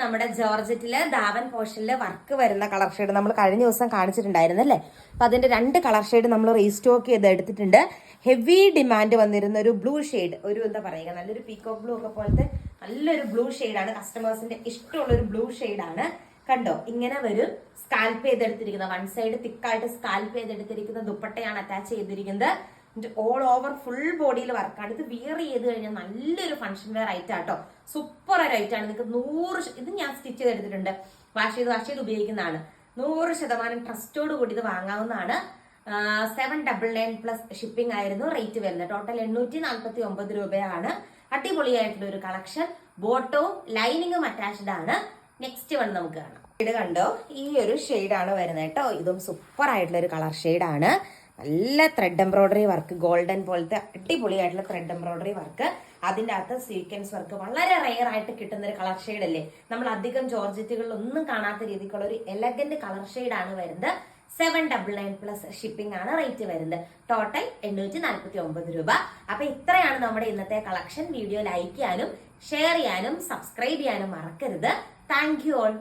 നമ്മുടെ ജോർജറ്റില് ധാവൻ പോർഷനില് വർക്ക് വരുന്ന colour shade നമ്മൾ കഴിഞ്ഞ ദിവസം കാണിച്ചിട്ടുണ്ടായിരുന്നു അല്ലേ. അപ്പൊ അതിന്റെ 2 കളർ ഷെയ്ഡ് നമ്മൾ റീസ്റ്റോക്ക് ചെയ്ത് എടുത്തിട്ടുണ്ട്. ഹെവി ഡിമാൻഡ് വന്നിരുന്ന ഒരു ബ്ലൂ ഷെയ്ഡ്, ഒരു എന്താ പറയുക, നല്ലൊരു പീക്കോക്ക് ബ്ലൂ ഒക്കെ പോലത്തെ നല്ലൊരു ബ്ലൂ ഷെയ്ഡാണ്. കസ്റ്റമേഴ്സിന്റെ ഇഷ്ടമുള്ള ഒരു ബ്ലൂ ഷെയ്ഡാണ്. കണ്ടോ, ഇങ്ങനെ വരും. സ്കാൽപ്പ് ചെയ്തെടുത്തിരിക്കുന്ന വൺ സൈഡ് തിക്കായിട്ട് സ്കാൽപ്പ് ചെയ്തെടുത്തിരിക്കുന്ന ദുപ്പട്ടയാണ് അറ്റാച്ച് ചെയ്തിരിക്കുന്നത്. ഓൾ ഓവർ ഫുൾ ബോഡിയിൽ വർക്കാണ്. ഇത് വിയർ ചെയ്ത് കഴിഞ്ഞാൽ നല്ലൊരു ഫംഗ്ഷൻ വെയർ ഐറ്റം ആട്ടോ. സൂപ്പർ ഒരു ഐറ്റം ആണ്. നിങ്ങൾക്ക് 100 ഇത് ഞാൻ സ്റ്റിച്ച് ചെയ്തെടുത്തിട്ടുണ്ട്. വാഷ് ചെയ്ത് ഉപയോഗിക്കുന്നതാണ്. 100% ട്രസ്റ്റോട് കൂടി ഇത് വാങ്ങാവുന്നതാണ്. 799 പ്ലസ് ഷിപ്പിംഗ് ആയിരുന്നു റേറ്റ് വരുന്നത്. ടോട്ടൽ 849 രൂപയാണ്. അടിപൊളിയായിട്ടുള്ള ഒരു കളക്ഷൻ. ബോട്ടവും ലൈനിങ്ങും അറ്റാച്ച്ഡ് ആണ്. നെക്സ്റ്റ് വൺ നമുക്ക് കാണാം. ഷെയ്ഡ് കണ്ടോ, ഈ ഒരു ഷെയ്ഡാണ് വരുന്നത് കേട്ടോ. ഇതും സൂപ്പർ ആയിട്ടുള്ള ഒരു കളർ ഷെയ്ഡാണ്. നല്ല ത്രെഡ് എംബ്രോയിഡറി വർക്ക്, ഗോൾഡൻ പോലത്തെ അടിപൊളിയായിട്ടുള്ള ത്രെഡ് എംബ്രോയിഡറി വർക്ക്. അതിൻ്റെ അകത്ത് സീക്വൻസ് വർക്ക്. വളരെ റെയർ ആയിട്ട് കിട്ടുന്ന ഒരു കളർ ഷെയ്ഡ് അല്ലേ. നമ്മൾ അധികം ജോർജറ്റുകളിൽ ഒന്നും കാണാത്ത രീതിക്കുള്ള ഒരു എലഗന്റ് കളർ ഷെയ്ഡാണ് വരുന്നത്. 799 പ്ലസ് ഷിപ്പിംഗ് ആണ് റേറ്റ് വരുന്നത്. ടോട്ടൽ 849 രൂപ. അപ്പൊ ഇത്രയാണ് നമ്മുടെ ഇന്നത്തെ കളക്ഷൻ. വീഡിയോ ലൈക്ക് ചെയ്യാനും ഷെയർ ചെയ്യാനും സബ്സ്ക്രൈബ് ചെയ്യാനും മറക്കരുത്. Thank you all.